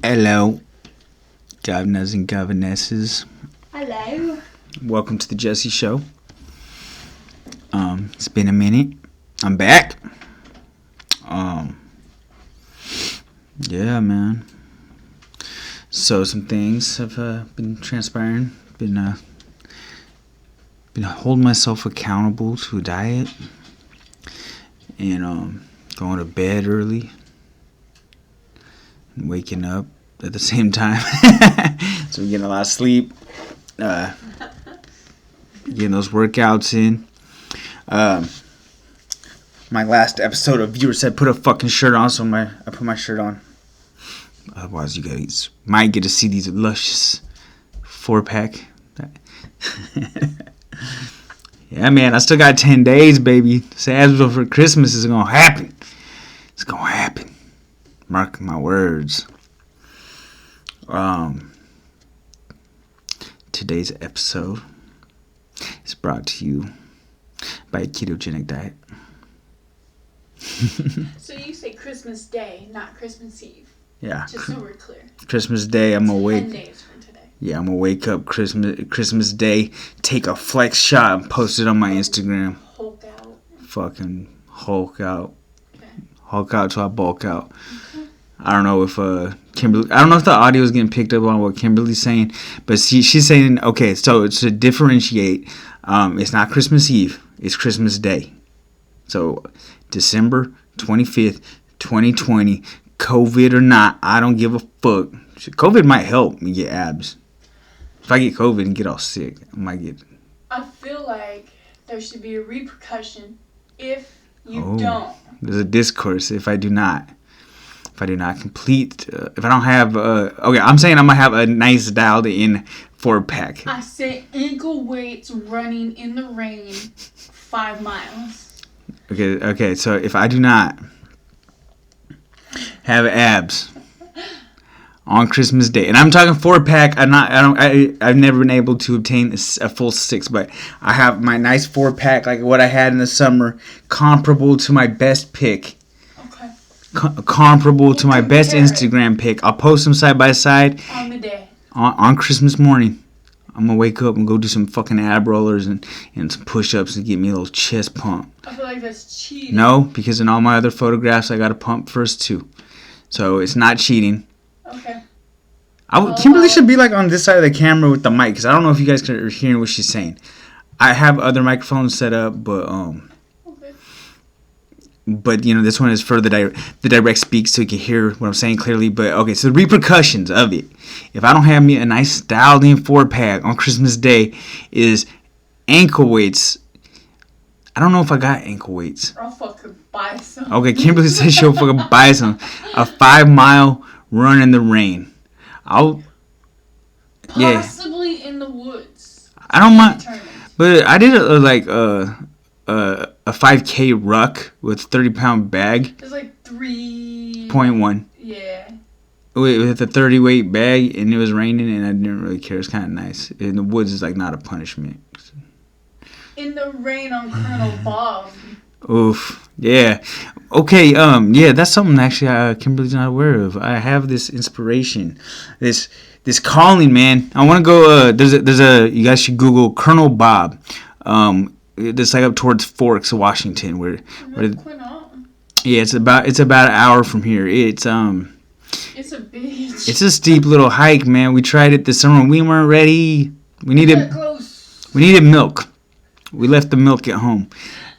Hello, governors and governesses. Hello. Welcome to the Jesse Show. It's been a minute. I'm back. Yeah, man. So some things have been transpiring. Been holding myself accountable to a diet, and going to bed early, and waking up at the same time. So we're getting a lot of sleep. Getting those workouts in. My last episode of viewer said put a fucking shirt on, so I put my shirt on. Otherwise, you guys might get to see these luscious 4-pack. Yeah, man, I still got 10 days, baby. Sabs for Christmas is gonna happen. It's gonna happen. Mark my words. Today's episode is brought to you by a ketogenic diet. So you say Christmas Day, not Christmas Eve. Yeah. Just so we're clear. Christmas Day, I'm awake. 10 days from today. Yeah, I'm gonna wake up Christmas Day, take a flex shot, and post it on my Instagram. Hulk out. Fucking Hulk out. Okay. Hulk out till I bulk out. Okay. I don't know if Kimberly. I don't know if the audio is getting picked up on what Kimberly's saying, but she's saying okay. So it's to differentiate. It's not Christmas Eve. It's Christmas Day. So December 25th, 2020. COVID or not, I don't give a fuck. COVID might help me get abs. If I get COVID and get all sick, I might get. I feel like there should be a repercussion if you don't. There's a discourse if I do not. If I do not complete, if I don't have, okay, I'm saying I'm gonna have a nice dialed in 4-pack. I say ankle weights running in the rain 5 miles. Okay, so if I do not have abs on Christmas Day, and I'm talking 4-pack, I've never been able to obtain a full 6, but I have my nice 4-pack like what I had in the summer, comparable to my best pic. Comparable to my best Instagram pic. I'll post them side by side on the day. On Christmas morning. I'm gonna wake up and go do some fucking ab rollers and some push-ups and get me a little chest pump. I feel like that's cheating. No, because in all my other photographs I gotta pump first too. So it's not cheating. Okay. Kimberly should be like on this side of the camera with the mic, because I don't know if you guys are hearing what she's saying. I have other microphones set up, but But, this one is for the direct speak so you can hear what I'm saying clearly. But, okay, so the repercussions of it. If I don't have me a nice dialed in 4-pack on Christmas Day is ankle weights. I don't know if I got ankle weights. I'll fucking buy some. Okay, Kimberly said she'll fucking buy some. A 5-mile run in the rain. Possibly in the woods. I don't mind. But I did a 5K ruck with 30-pound bag. It was like 3.1. Yeah. With a 30-weight bag, and it was raining, and I didn't really care. It's kind of nice. In the woods is like not a punishment. In the rain on Colonel Bob. Oof. Yeah. Okay. Yeah, that's something actually Kimberly's not aware of. I have this inspiration, this calling, man. I want to go. There's a. You guys should Google Colonel Bob. It's like up towards Forks, Washington, where yeah, it's about an hour from here. It's a beach. It's a steep little hike, man. We tried it this summer. We weren't ready. We needed milk. We left the milk at home,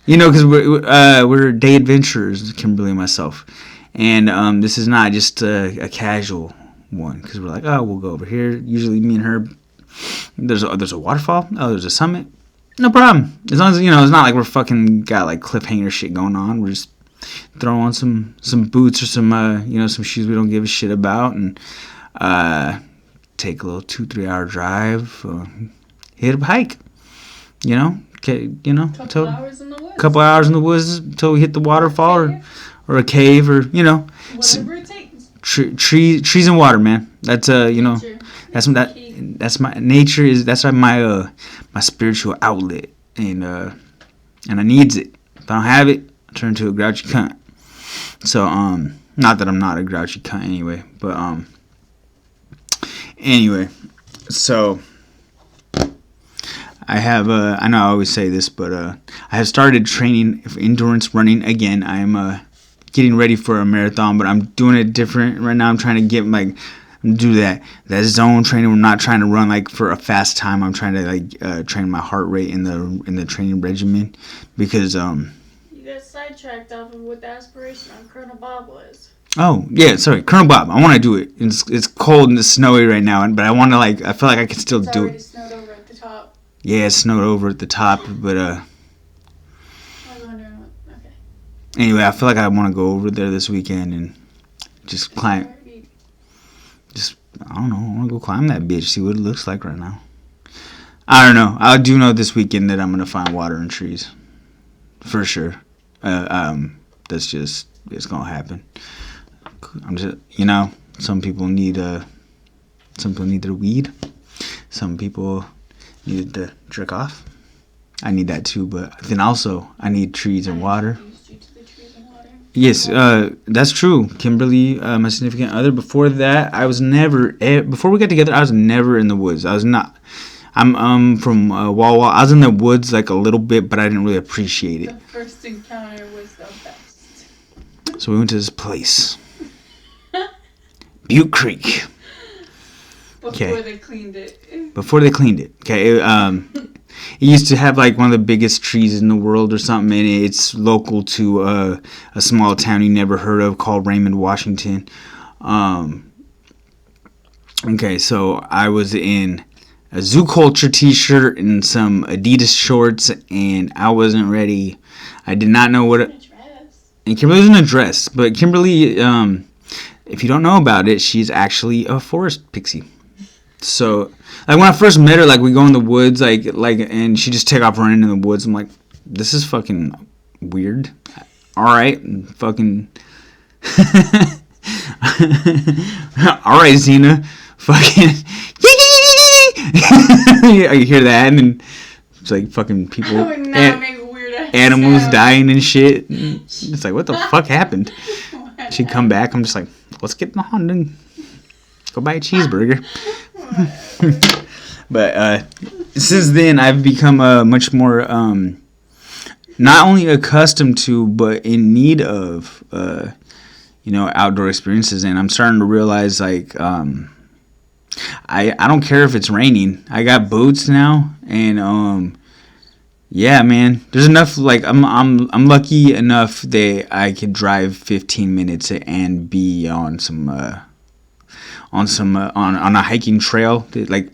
because we're day adventurers, Kimberly and myself, and this is not just a casual one, because we're like, oh, we'll go over here. Usually, me and her. There's a waterfall. Oh, there's a summit. No problem. As long as, it's not like we're fucking got like cliffhanger shit going on. We're just throw on some boots or some, some shoes we don't give a shit about, and take a little 2-3 hour drive, hit a hike, couple hours in the woods until we hit the waterfall or a cave or, whatever it takes. Trees and water, man. That's, that's my nature is that's my spiritual outlet, and I needs it. If I don't have it, I turn into a grouchy cunt. So not that I'm not a grouchy cunt anyway, but Anyway, so I have I know I always say this, but I have started training for endurance running again. I'm getting ready for a marathon, but I'm doing it different right now. I'm trying to get do that zone training. We're not trying to run like for a fast time. I'm trying to train my heart rate in the training regimen because You got sidetracked off of what the aspiration on Colonel Bob was. Oh yeah, sorry, Colonel Bob. I want to do it. It's cold and it's snowy right now, but I want to I feel like I can still do it. It's already snowed over at the top. Yeah, it snowed over at the top, but I was wondering what. Okay. Anyway, I feel like I want to go over there this weekend and just climb. I don't know. I want to go climb that bitch, see what it looks like right now. I don't know. I do know this weekend that I'm gonna find water and trees, for sure. That's just it's gonna happen. I'm just some people need their weed. Some people need to jerk off. I need that too, but then also I need trees and water. Yes, that's true. Kimberly, my significant other. Before that, I was never. Before we got together, I was never in the woods. I was not. I'm from Wawa. I was in the woods like a little bit, but I didn't really appreciate it. The first encounter was the best. So we went to this place, Butte Creek. Before they cleaned it. Before they cleaned it. Okay. It used to have like one of the biggest trees in the world or something, and it's local to a small town you never heard of called Raymond, Washington. Okay, so I was in a Zoo Culture t-shirt and some Adidas shorts, and I wasn't ready. I did not know what. And Kimberly was in a dress, but Kimberly, if you don't know about it, she's actually a forest pixie. So, like when I first met her, like we go in the woods, and she just take off running in the woods. I'm like, this is fucking weird. All right, fucking. All right, Xena, fucking. You hear that, and then it's like fucking people, animals dying and shit. It's like, what the fuck happened? She'd come back. I'm just like, let's get in the Honda and go buy a cheeseburger. But since then, I've become much more not only accustomed to, but in need of outdoor experiences, and I'm starting to realize I don't care if it's raining. I got boots now, and yeah, man, there's enough. Like I'm lucky enough that I could drive 15 minutes and be on on a hiking trail. Like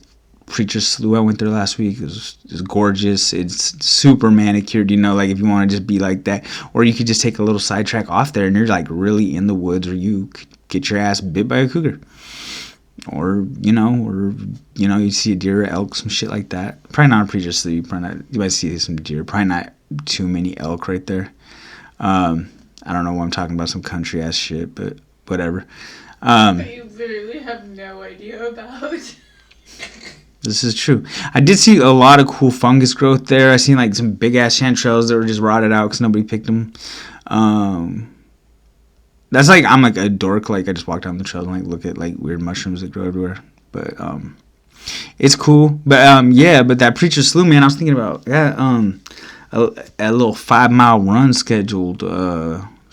Preacher's Slough, I went there last week. It was gorgeous. It's super manicured, like if you want to just be like that. Or you could just take a little sidetrack off there and you're like really in the woods, or you could get your ass bit by a cougar. Or you see a deer, elk, some shit like that. Probably not a Preacher's Slough. Probably not. You might see some deer. Probably not too many elk right there. I don't know what I'm talking about, some country ass shit, but whatever. You literally have no idea about. This is true. I did see a lot of cool fungus growth there. I seen like some big ass chanterelles that were just rotted out because nobody picked them. That's like, I'm like a dork. Like I just walk down the trail and like look at like weird mushrooms that grow everywhere. But it's cool. But but that Preacher's Slough, man, I was thinking about a little 5-mile run scheduled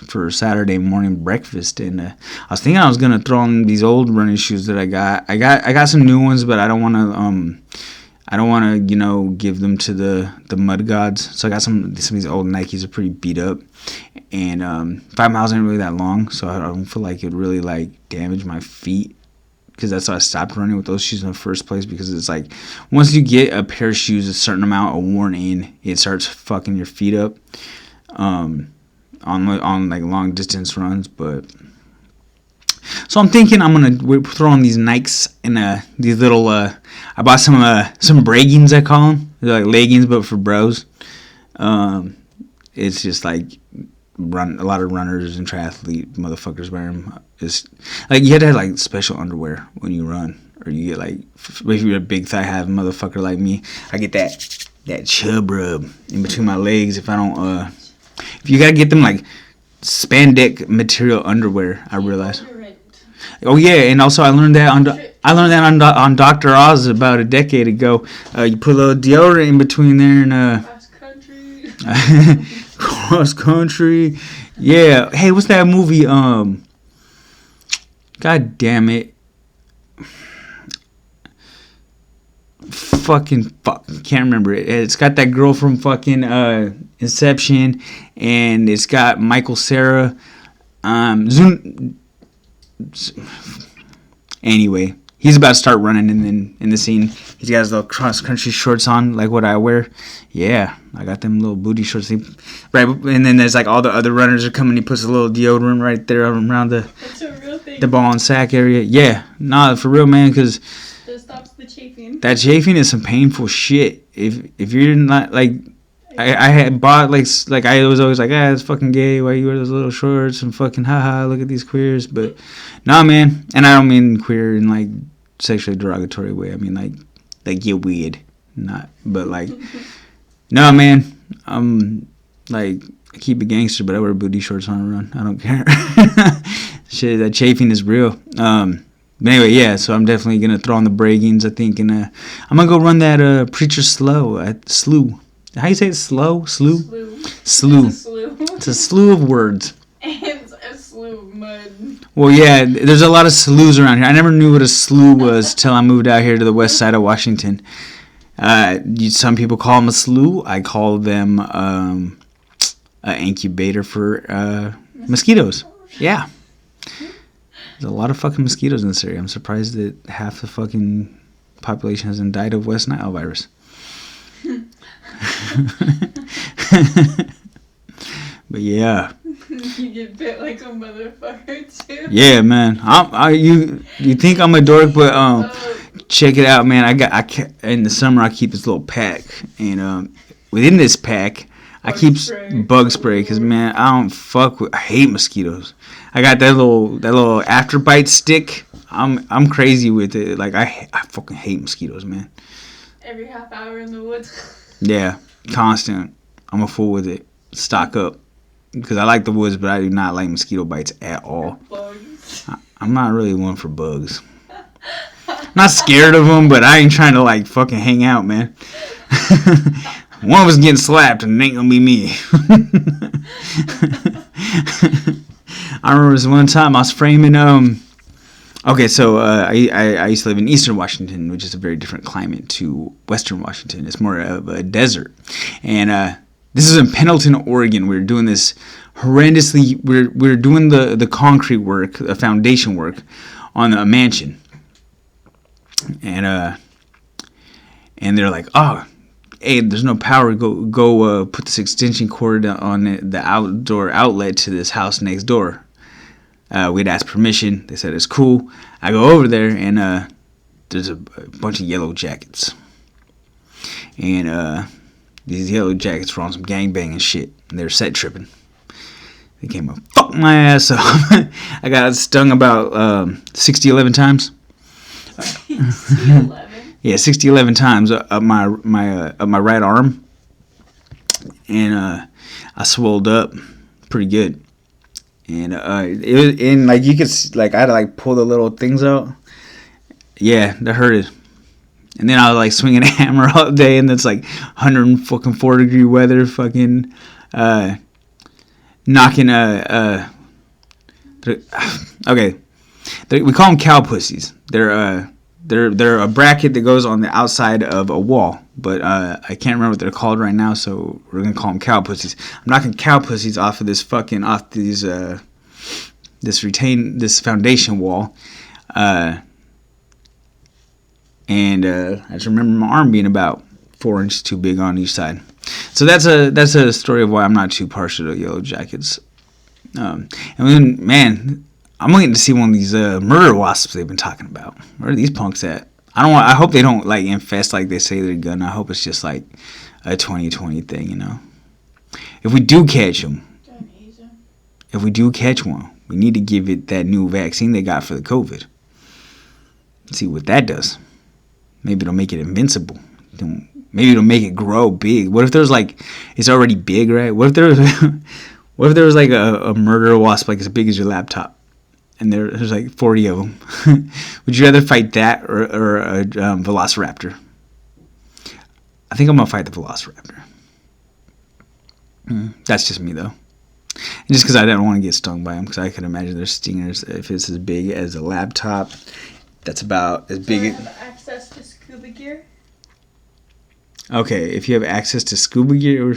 for Saturday morning breakfast, and I was thinking I was gonna throw on these old running shoes that I got. I got some new ones, but I don't want to give them to the mud gods. So I got some of these old Nikes that are pretty beat up, and 5 miles ain't really that long, so I don't feel like it really like damage my feet, because that's why I stopped running with those shoes in the first place, because it's like once you get a pair of shoes a certain amount of worn in, it starts fucking your feet up. On like long distance runs, but so I'm thinking I'm gonna throw on these Nikes and these little I bought some braggings, I call them. They're like leggings but for bros. It's just like a lot of runners and triathlete motherfuckers wear them. It's like you had to have like special underwear when you run, or you get like, if you're a big thigh have motherfucker like me, I get that chub rub in between my legs if I don't if you gotta get them like spandex material underwear, I realize. Oh yeah, and also I learned that I learned that on Dr. Oz about a decade ago. You put a little deodorant in between there and Cross country. cross country. Yeah. Hey, what's that movie? God damn it. Fucking fuck. Can't remember it. It's got that girl from fucking Inception, and it's got Michael Cera. Anyway, he's about to start running in the scene. He's got his little cross country shorts on, like what I wear. Yeah, I got them little booty shorts. Right, and then there's like all the other runners are coming. He puts a little deodorant right there around That's a real thing. the ball and sack area. Yeah, nah, for real, man, because that stops the chafing. that chafing is some painful shit. If you're not like. I had bought like I was always like, it's fucking gay. Why you wear those little shorts and fucking haha, look at these queers. But nah, man, and I don't mean queer in like sexually derogatory way. I mean like get weird, not. But like, no, man, like I keep it gangster, but I wear booty shorts on a run. I don't care. Shit, that chafing is real. But anyway, yeah. So I'm definitely gonna throw on the braggings, I think, and I'm gonna go run that preacher slew. How you say it? Slew. Slew. It's a slew of words. And a slew of mud. Well, yeah, there's a lot of sloughs around here. I never knew what a slough was till I moved out here to the west side of Washington. Some people call them a slough. I call them an incubator for mosquitoes. Yeah. There's a lot of fucking mosquitoes in this area. I'm surprised that half the fucking population hasn't died of West Nile virus. But yeah, you get bit like a motherfucker too. Yeah, man. You think I'm a dork, but check it out, man. In the summer I keep this little pack, and within this pack I keep bug spray because, man, I hate mosquitoes. I got that little after bite stick. I'm crazy with it. Like I fucking hate mosquitoes, man. Every half hour in the woods. Yeah, constant. I'm a fool with it. Stock up. Because I like the woods, but I do not like mosquito bites at all. Bugs. I'm not really one for bugs. I'm not scared of them, but I ain't trying to like fucking hang out, man. One of us getting slapped and it ain't gonna be me. I remember this one time I was framing okay, so I used to live in Eastern Washington, which is a very different climate to Western Washington. It's more of a desert. And this is in Pendleton, Oregon. We were doing this horrendously. We're doing the concrete work, the foundation work on a mansion. And they're like, oh, hey, there's no power. Go put this extension cord on the outdoor outlet to this house next door. We'd asked permission. They said it's cool. I go over there, and there's a bunch of yellow jackets. And these yellow jackets were on some gangbanging shit. And they were set tripping. They came up, fuck my ass up. I got stung about 11 times. 11? Yeah, 11 times up my right arm. And I swelled up pretty good. And it was in like you could like I had to like pull the little things out. Yeah, that hurted. And then I was like swinging a hammer all day, and it's like 104-degree weather, fucking knocking okay. We call them cow pussies. They're a bracket that goes on the outside of a wall, but I can't remember what they're called right now, so we're gonna call them cow pussies. I'm knocking cow pussies off of this this foundation wall, and I just remember my arm being about 4 inches too big on each side. So that's a story of why I'm not too partial to yellow jackets. And then, man, I'm waiting to see one of these murder wasps they've been talking about. Where are these punks at? I hope they don't like infest like they say they're gonna. I hope it's just like a 2020 thing, you know. If we do catch them, we need to give it that new vaccine they got for the COVID. See what that does. Maybe it'll make it invincible. Maybe it'll make it grow big. What if there's like it's already big, right? What if there was like a murder wasp like as big as your laptop? and there's like 40 of them. Would you rather fight that or a velociraptor? I think I'm gonna fight the velociraptor. That's just me though. And just because I don't want to get stung by them, because I can imagine their stingers. If it's as big as a laptop, that's about as big. Do you have access to scuba gear? Okay, if you have access to scuba gear,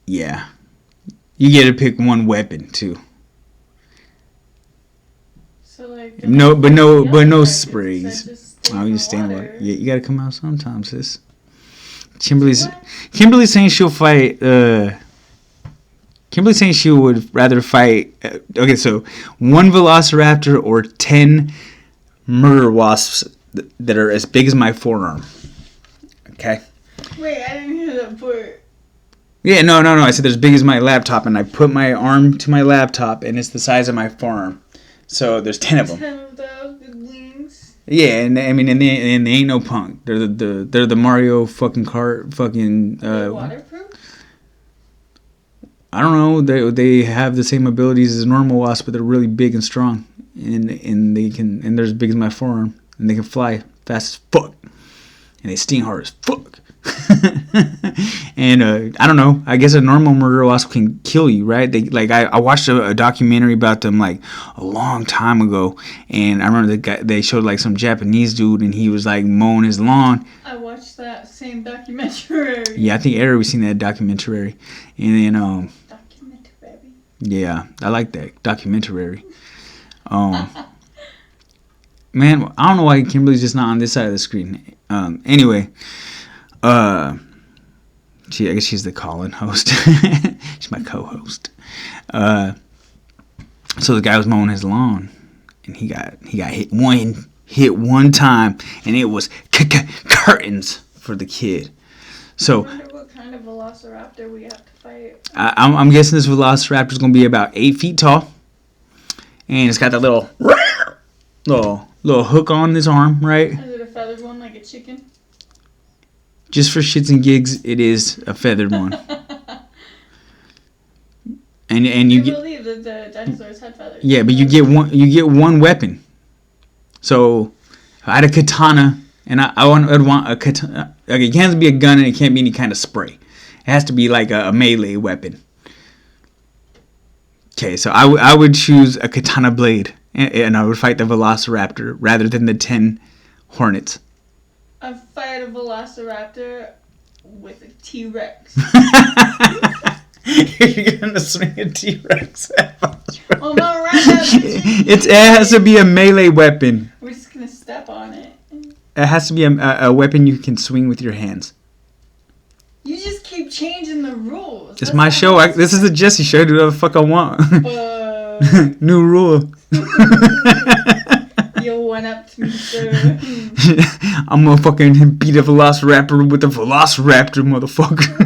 yeah, you get to pick one weapon too. So like but no sprays. Oh, you stay in the water. Yeah, you gotta come out sometimes, sis. Kimberly's saying she'll fight. Kimberly's saying she would rather fight. Okay, so one velociraptor or 10 murder wasps that are as big as my forearm. Okay. Wait, I didn't hear that part. Yeah, no. I said they're as big as my laptop, and I put my arm to my laptop, and it's the size of my forearm. So there's 10 of them. 10 of those with wings. Yeah, and I mean, and they ain't no punk. They're the Mario fucking Kart fucking. Waterproof? I don't know. They have the same abilities as normal wasps, but they're really big and strong, and they're as big as my forearm, and they can fly fast as fuck, and they sting hard as fuck. And I don't know. I guess a normal murder wasp can kill you, right? I watched a documentary about them like a long time ago, and I remember they showed like some Japanese dude, and he was like mowing his lawn. I watched that same documentary. Yeah, I think everybody's seen that documentary, and then documentary. Yeah, I like that documentary. Man, I don't know why Kimberly's just not on this side of the screen. Anyway. I guess she's the call-in host. She's my co-host. So the guy was mowing his lawn, and he got hit one time, and it was curtains for the kid. So I wonder what kind of velociraptor we have to fight. I'm guessing this velociraptor is gonna be about 8 feet tall, and it's got that little hook on his arm, right? Is it a feathered one like a chicken? Just for shits and gigs, it is a feathered one. and you get. Believe that the dinosaurs had feathers. Yeah, but you get one weapon. So, if I had a katana, and I'd want a katana. Okay, it can't be a gun, and it can't be any kind of spray. It has to be like a melee weapon. Okay, so I would choose a katana blade, and I would fight the velociraptor rather than the 10 hornets. I'd fight a velociraptor with a T-Rex. You're gonna swing a T-Rex at velociraptor. Well, no, right. It has to be a melee weapon. We're just gonna step on it. It has to be a weapon you can swing with your hands. You just keep changing the rules. It's my show. This is the Jesse show. Do whatever the fuck I want. New rule. You went up to me, sir. I'm gonna fucking beat a velociraptor with a velociraptor, motherfucker.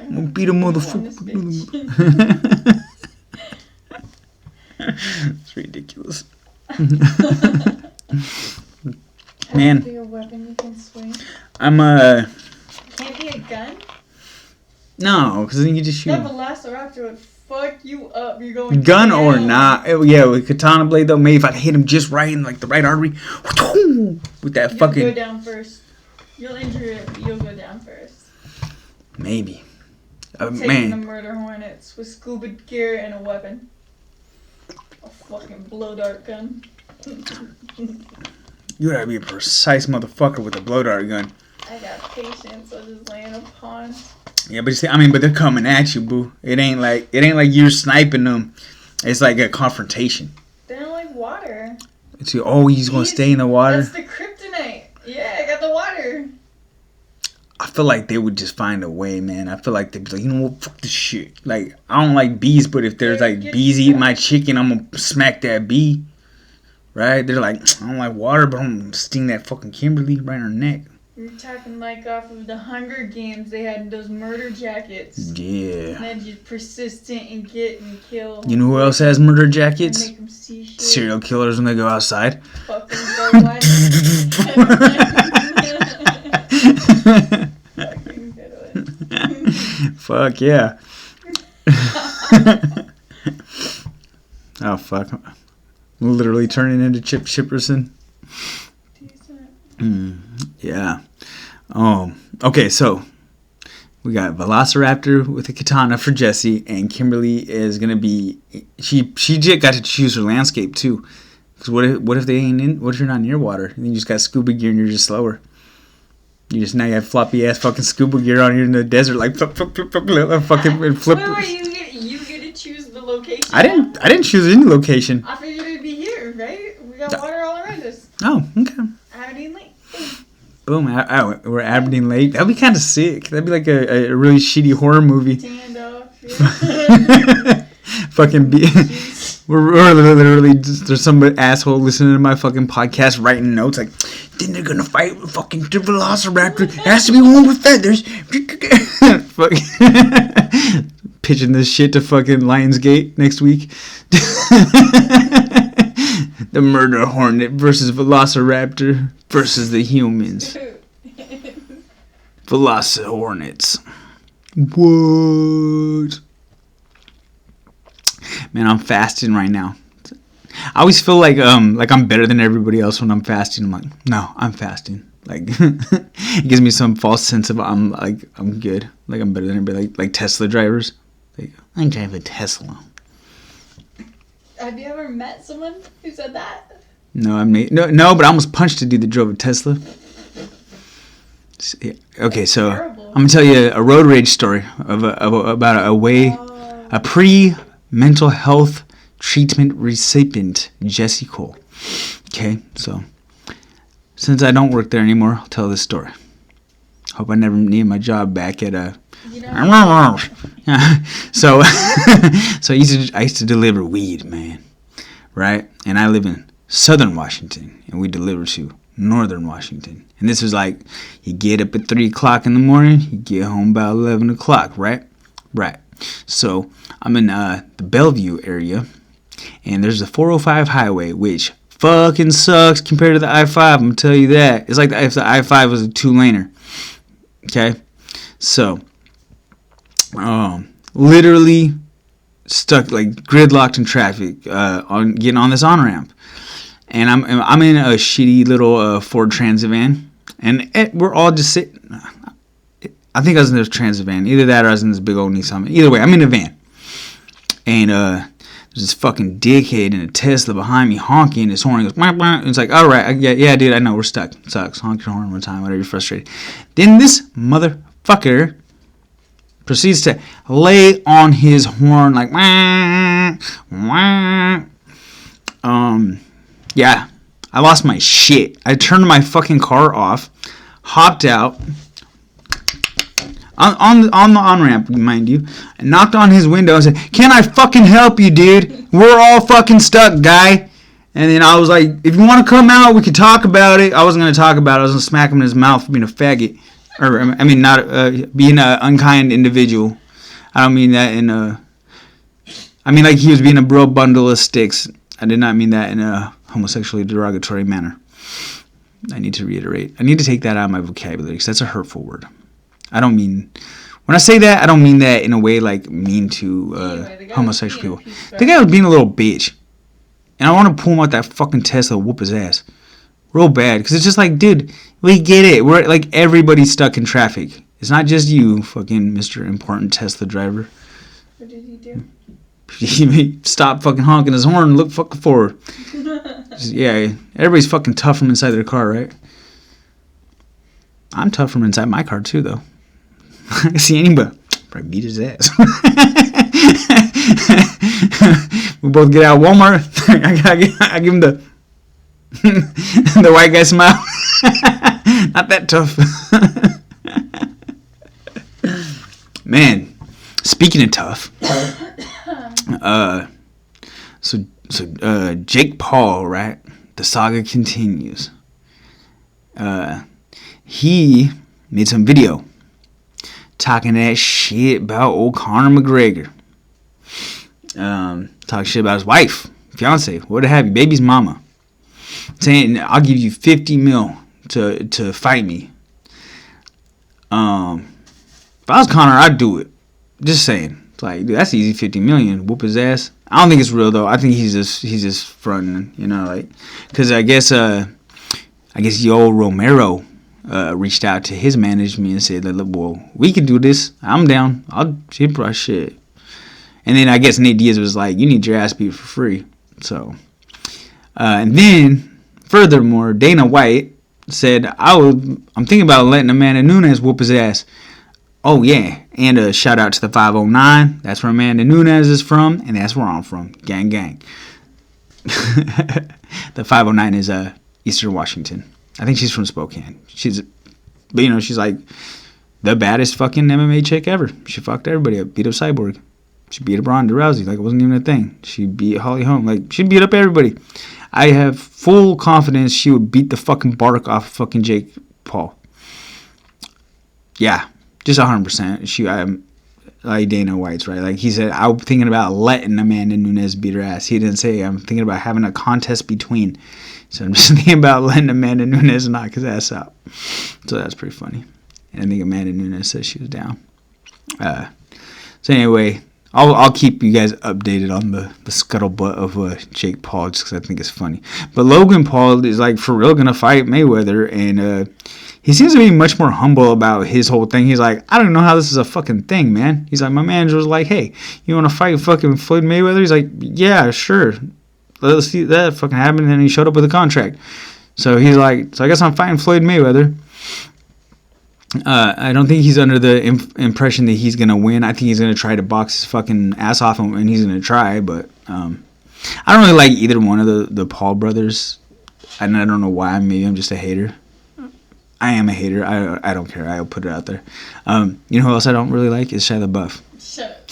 I'm gonna beat a motherfucker. It's ridiculous. Man. Be a weapon you can swing. Can't be a gun? No, because then you just shoot. That velociraptor would fuck you up. You're going gun down. or not. Yeah, with katana blade though, maybe if I hit him just right in like the right artery with that fucking. You'll go down first. You'll injure it, but you'll go down first. Maybe. Taking the murder hornets with scuba gear and a weapon. A fucking blow dart gun. You gotta be a precise motherfucker with a blow dart gun. I got patience. I'll just lay in a pond. Yeah, but you see, but they're coming at you, boo. It ain't like you're sniping them. It's like a confrontation. They don't like water. He's gonna stay in the water. That's the kryptonite. Yeah, I got the water. I feel like they would just find a way, man. I feel like they'd be like, you know what, fuck this shit. Like, I don't like bees, but if there's like bees eating my chicken, I'm gonna smack that bee. Right? They're like, I don't like water, but I'm gonna sting that fucking Kimberly right in her neck. You're talking like off of the Hunger Games. They had those murder jackets. Yeah. And they're just persistent and get and kill. You know who else has murder jackets? Make them see shit. Serial killers when they go outside. Fucking Fucking good one. Fuck yeah. Oh fuck! Literally turning into Chip Chipperson. Yeah. Okay, so we got Velociraptor with a katana for Jesse, and Kimberly is gonna be. She got to choose her landscape too. Because what if they ain't in? What if you're not near water? And you just got scuba gear and you're just slower. Now you have floppy ass fucking scuba gear on. You're in the desert like fucking flip. Wait, you get to choose the location. I didn't choose any location. I figured it'd be here, right? We got water all around us. Oh, okay. Aberdeen Lake. Boom. We're Aberdeen Lake. That'd be kind of sick. That'd be like a really shitty horror movie. Stand off. Yeah. Fucking we're literally just, there's some asshole listening to my fucking podcast writing notes like, then they're gonna fight with fucking the Velociraptor. It has to be one with feathers. Pitching this shit to fucking Lionsgate next week. The murder hornet versus Velociraptor versus the humans. Velocihornets. What? Man, I'm fasting right now. I always feel like I'm better than everybody else when I'm fasting. I'm like, no, I'm fasting. Like it gives me some false sense of I'm good. Like I'm better than everybody. Like Tesla drivers. Like, I drive a Tesla. Have you ever met someone who said that? No, but I almost punched a dude that drove a Tesla. Okay, so terrible. I'm gonna tell you a road rage story about a pre-mental health treatment recipient, Jesse Cole. Okay, so since I don't work there anymore, I'll tell this story. Hope I never need my job back at a. So I used to deliver weed, man, right? And I live in Southern Washington, and we deliver to Northern Washington. And this was like, you get up at 3 o'clock in the morning, you get home about 11 o'clock, right? Right. So I'm in the Bellevue area, and there's a 405 highway, which fucking sucks compared to the I-5. I'm gonna tell you that. It's like if the I-5 was a 2-laner. Okay, so literally stuck, like gridlocked in traffic on getting on this on-ramp. And I'm in a shitty little Ford Transit van, and we're all just sitting. I think I was in this Transit van, either that or I was in this big old Nissan. Either way, I'm in a van, and there's this fucking dickhead in a Tesla behind me honking his horn. He goes, blah, blah. And it's like, all right, yeah, dude, I know we're stuck. It sucks. Honk your horn one time, whatever. You're frustrated. Then this motherfucker proceeds to lay on his horn like, wah, wah. Yeah, I lost my shit. I turned my fucking car off, hopped out on the on-ramp, mind you, and knocked on his window and said, "Can I fucking help you, dude? We're all fucking stuck, guy." And then I was like, "If you want to come out, we could talk about it." I wasn't gonna talk about it. I was gonna smack him in his mouth for being a faggot, or I mean, not being an unkind individual. I don't mean that in a. I mean like he was being a bro bundle of sticks. I did not mean that in a homosexually derogatory manner. I need to reiterate. I need to take that out of my vocabulary because that's a hurtful word. I don't mean... When I say that, I don't mean that in a way like mean to homosexual people. The guy was being a little bitch. And I want to pull him out that fucking Tesla and whoop his ass. Real bad. Because it's just like, dude, we get it. We're like, everybody's stuck in traffic. It's not just you, fucking Mr. Important Tesla driver. What did he do? He stopped fucking honking his horn and look fucking forward. Yeah, everybody's fucking tough from inside their car, right? I'm tough from inside my car too, though. I see anybody, probably beat his ass. We both get out of Walmart. I give him the the white guy smile. Not that tough. Man, speaking of tough. So Jake Paul, right? The saga continues. He made some video talking that shit about old Conor McGregor. Talking shit about his wife, fiance, what have you, baby's mama. Saying, I'll give you 50 mil to fight me. If I was Conor, I'd do it. Just saying. Like, dude, that's easy 50 million. Whoop his ass. I don't think it's real though. I think he's just fronting, you know, like, because I guess Yo Romero reached out to his management and said, well, we can do this. I'm down. I'll brush shit. And then I guess Nate Diaz was like, you need your ass beat for free. So, and then furthermore, Dana White said, I'm thinking about letting Amanda Nunes whoop his ass. Oh, yeah. And a shout out to the 509. That's where Amanda Nunes is from. And that's where I'm from. Gang, gang. The 509 is Eastern Washington. I think she's from Spokane. She's like the baddest fucking MMA chick ever. She fucked everybody up. Beat up Cyborg. She beat up Ronda Rousey. Like, it wasn't even a thing. She beat Holly Holm. Like, she beat up everybody. I have full confidence she would beat the fucking bark off fucking Jake Paul. Yeah. Just 100%. Like Dana White's right. Like he said, I'm thinking about letting Amanda Nunes beat her ass. He didn't say I'm thinking about having a contest between. So I'm just thinking about letting Amanda Nunes knock his ass out. So that's pretty funny. And I think Amanda Nunes said she was down. So anyway, I'll keep you guys updated on the scuttlebutt of Jake Paul just because I think it's funny. But Logan Paul is like for real gonna fight Mayweather, and he seems to be much more humble about his whole thing. He's like, I don't know how this is a fucking thing, man. He's like, my manager was like, hey, you want to fight fucking Floyd Mayweather? He's like, yeah, sure. Let's see that fucking happen. And then he showed up with a contract. So he's like, so I guess I'm fighting Floyd Mayweather. I don't think he's under the impression that he's going to win. I think he's going to try to box his fucking ass off him, and he's going to try. But I don't really like either one of the Paul brothers. And I don't know why. Maybe I'm just a hater. I am a hater. I don't care. I'll put it out there. You know who else I don't really like is Shia LaBeouf. Shut up.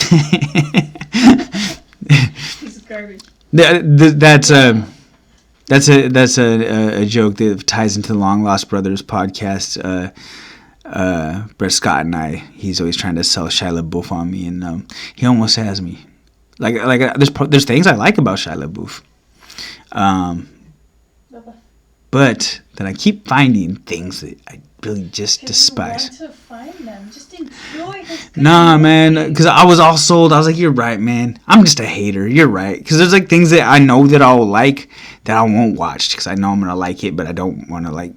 He's garbage. That's a joke that ties into the Long Lost Brothers podcast. Brett Scott and I. He's always trying to sell Shia LaBeouf on me, and he almost has me. Like there's things I like about Shia LaBeouf. But then I keep finding things that I really just despise. You want to find them. Just enjoy his Nah, man, because I was all sold. I was like, you're right, man. I'm just a hater. You're right. Because there's like things that I know that I'll like that I won't watch because I know I'm going to like it, but I don't want to like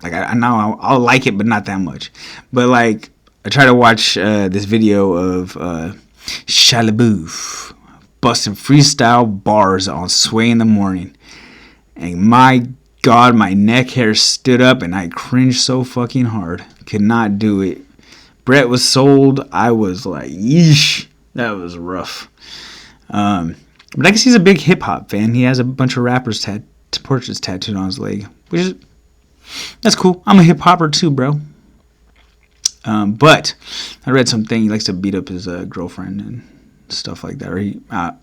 I know I'll like it, but not that much. But like, I try to watch this video of Shia LaBeouf busting freestyle bars on Sway in the Morning. And my God, my neck hair stood up and I cringed so fucking hard. Could not do it. Brett was sold. I was like, yeesh. That was rough. But I guess he's a big hip hop fan. He has a bunch of rappers' portraits tattooed on his leg. That's cool. I'm a hip hopper too, bro. But I read something. He likes to beat up his girlfriend and stuff like that. Or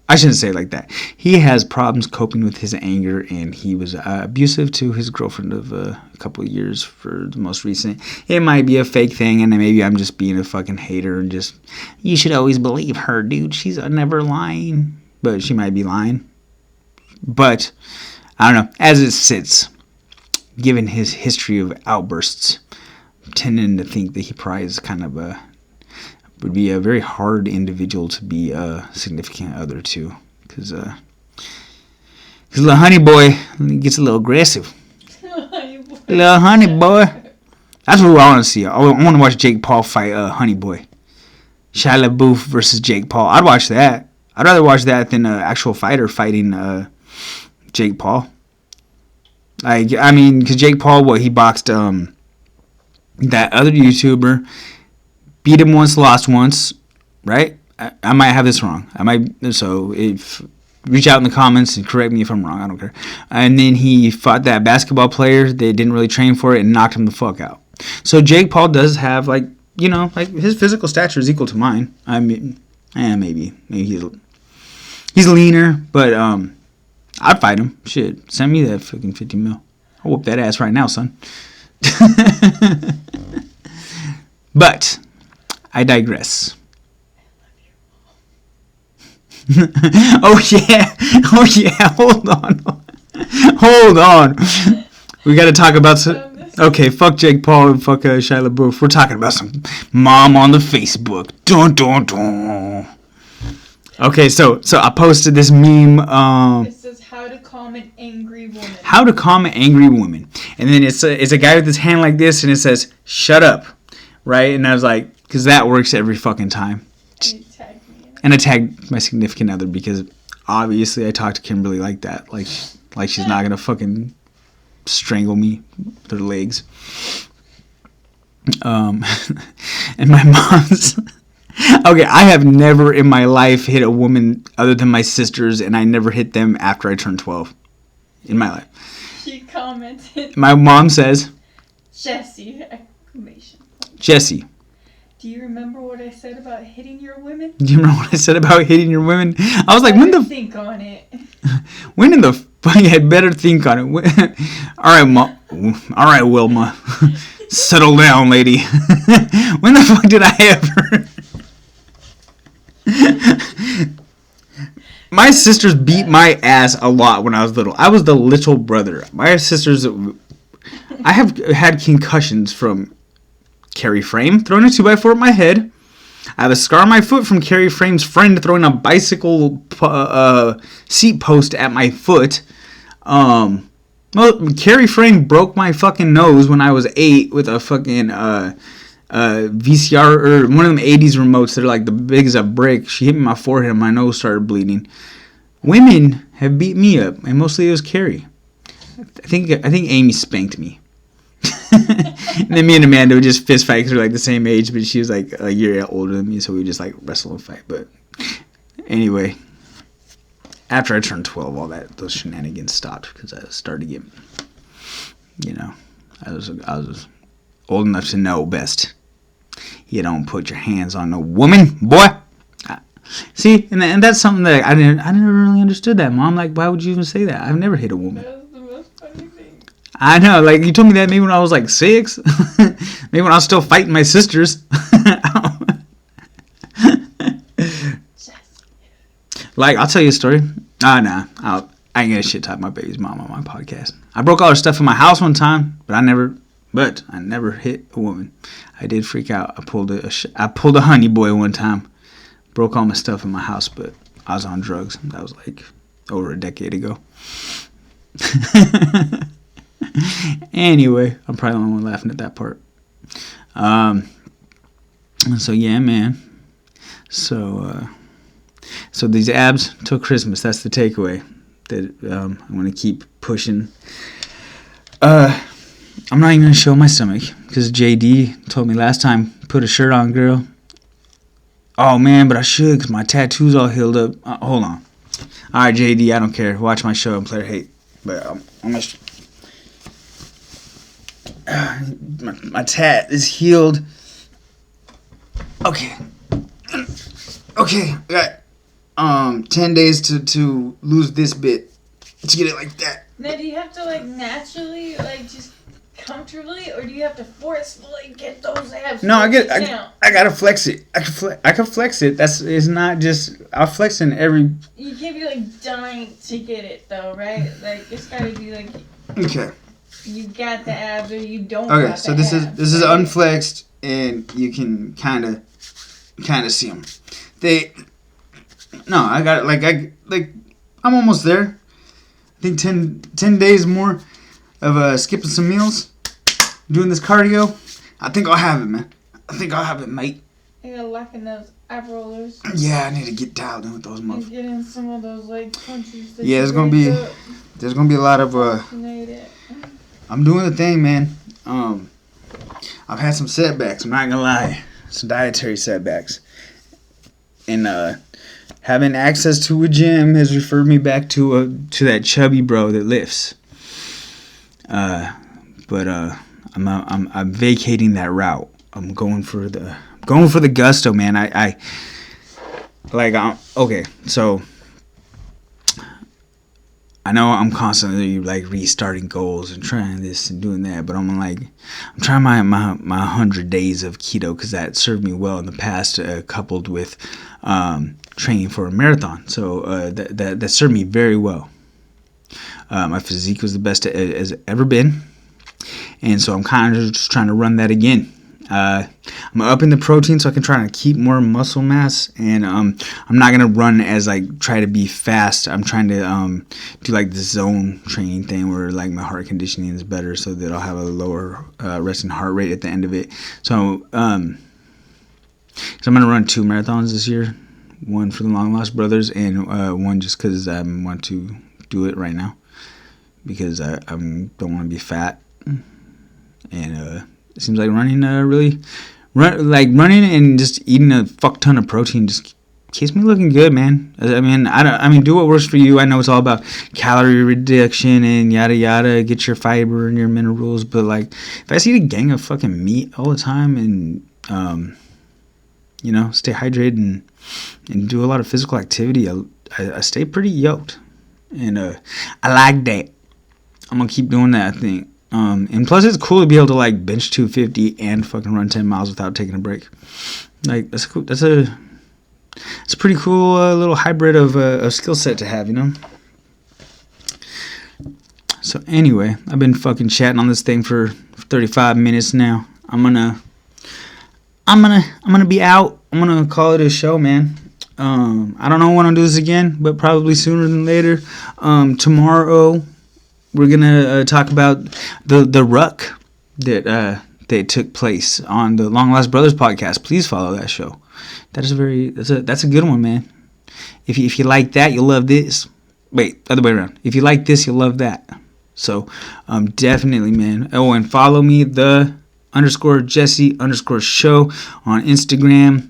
I shouldn't say it like that. He has problems coping with his anger, and he was abusive to his girlfriend of a couple of years for the most recent. It might be a fake thing, and maybe I'm just being a fucking hater and just, you should always believe her, dude. She's never lying. But she might be lying. But, I don't know. As it sits, given his history of outbursts, I'm tending to think that he probably is kind of would be a very hard individual to be a significant other to, because little honey boy gets a little aggressive. Little honey boy. That's what I want to see. I want to watch Jake Paul fight honey boy. Shia LaBeouf versus Jake Paul. I'd watch that. I'd rather watch that than an actual fighter fighting Jake Paul. Like, I mean, because Jake Paul, he boxed that other YouTuber. Beat him once, lost once, right? I might have this wrong. So if reach out in the comments and correct me if I'm wrong. I don't care. And then he fought that basketball player. They didn't really train for it and knocked him the fuck out. So Jake Paul does have like his physical stature is equal to mine. I mean, maybe he's leaner, but I'd fight him. Shit, send me that fucking 50 mil. I'll whoop that ass right now, son. But I digress. Oh yeah. Hold on. We got to talk about okay, fuck Jake Paul and fuck Shia LaBeouf. We're talking about some mom on the Facebook. Dun dun dun. Okay, so I posted this meme. It says how to calm an angry woman. How to calm an angry woman, and then it's a guy with his hand like this, and it says "shut up," right? And I was like, because that works every fucking time. And I tagged my significant other because obviously I talk to Kimberly like that, like she's not gonna fucking strangle me with her legs. And my mom's. Okay, I have never in my life hit a woman other than my sisters, and I never hit them after I turned 12 in my life. She commented. My mom says, Jesse! Exclamation point. Jesse. Do you remember what I said about hitting your women? Do you remember what I said about hitting your women? I was like, think on it. When in the fuck you had better think on it? All right, Wilma. Settle down, lady. When the fuck did I ever? My sisters beat my ass a lot when I was little. I was the little brother. My sisters, I have had concussions from Carrie Frame throwing a 2x4 at my head. I have a scar on my foot from Carrie Frame's friend throwing a bicycle seat post at my foot. Carrie Frame broke my fucking nose when I was 8 with a fucking VCR or one of them 80s remotes that are like the big as a brick. She hit me in my forehead and my nose started bleeding. Women have beat me up, and mostly it was Carrie. I think Amy spanked me. And then me and Amanda would just fist fight because we're like the same age, but she was like a year older than me, so we would just like wrestle and fight. But anyway, after I turned 12, all those shenanigans stopped because I started getting, I was old enough to know best. You don't put your hands on a woman, boy. See, and that's something that I never really understood that, Mom. Like, why would you even say that? I've never hit a woman. That was the most funny thing. I know, like, you told me that maybe when I was like 6. Maybe when I was still fighting my sisters. Like, I'll tell you a story. Nah. I ain't gonna shit talk my baby's mom on my podcast. I broke all her stuff in my house one time, but I never hit a woman. I did freak out. I pulled a honey boy one time. Broke all my stuff in my house, but I was on drugs. That was like over a decade ago. Anyway, I'm probably the only one laughing at that part. So yeah, man. So these abs till Christmas. That's the takeaway. That I'm gonna keep pushing. I'm not even gonna show my stomach because JD told me last time, put a shirt on, girl. Oh man, but I should because my tattoo's all healed up. Hold on. All right, JD, I don't care. Watch my show and play hate. But I'm gonna. My tat is healed. Okay. I got 10 days to lose this bit. Let's get it like that. Now, do you have to like naturally, like just comfortably, or do you have to forcefully get those abs? No, I gotta flex it. I can flex it. It's not just I'll flex in every. You can't be like dying to get it though, right? Like it's gotta be like. Okay. You got the abs, or you don't. Okay, got so the this abs, is unflexed, and you can kind of see them. I got it. I'm almost there. I think 10 days more of skipping some meals, doing this cardio. I think I'll have it, man. I think I'll have it, mate. You gotta lock in those ab rollers. Yeah, I need to get dialed in with those motherfuckers. And get in some of those like punches. Yeah, there's gonna be a lot of I'm doing the thing, man. I've had some setbacks. I'm not gonna lie, some dietary setbacks, and having access to a gym has referred me back to that chubby bro that lifts. But I'm vacating that route. I'm going for the gusto, man. Okay, so I know I'm constantly like restarting goals and trying this and doing that, but I'm trying my 100 days of keto because that served me well in the past, coupled with training for a marathon. So that served me very well. My physique was the best it has ever been, and so I'm kind of just trying to run that again. I'm upping the protein so I can try to keep more muscle mass, and I'm not gonna run as like try to be fast. I'm trying to do like the zone training thing where like my heart conditioning is better, so that I'll have a lower resting heart rate at the end of it. So I'm gonna run 2 marathons this year, one for the Long Lost Brothers, and one just because I want to do it right now because I don't want to be fat, and it seems like running running and just eating a fuck ton of protein just keeps me looking good, man. I mean, do what works for you. I know it's all about calorie reduction and yada yada. Get your fiber and your minerals, but like, if I see a gang of fucking meat all the time and stay hydrated and do a lot of physical activity, I stay pretty yoked, and I like that. I'm gonna keep doing that, I think. And plus it's cool to be able to like bench 250 and fucking run 10 miles without taking a break. Like, that's cool. It's a pretty cool little hybrid of skill set to have, So anyway, I've been fucking chatting on this thing for 35 minutes now. I'm gonna be out. I'm gonna call it a show, man. I don't know when I'll do this again, but probably sooner than later. Tomorrow we're gonna talk about the ruck that took place on the Long Lost Brothers podcast. Please follow that show. That's a good one, man. If you like that, you'll love this. Wait, other way around. If you like this, you'll love that. So definitely, man. Oh, and follow me, the _Jesse_show on Instagram.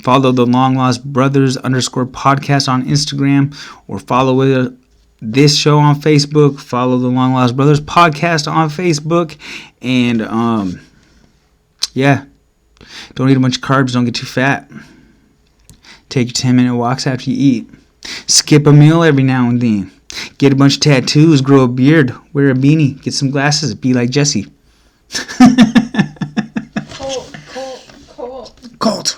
Follow the Long Lost Brothers _podcast on Instagram, or follow this show on Facebook. Follow the Long Lost Brothers podcast on Facebook, and don't eat a bunch of carbs. Don't get too fat. Take your 10-minute walks after you eat. Skip a meal every now and then. Get a bunch of tattoos. Grow a beard. Wear a beanie. Get some glasses. Be like Jesse. Colt.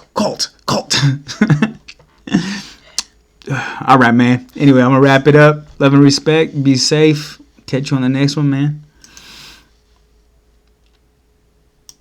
All right, man. Anyway, I'm going to wrap it up. Love and respect. Be safe. Catch you on the next one, man.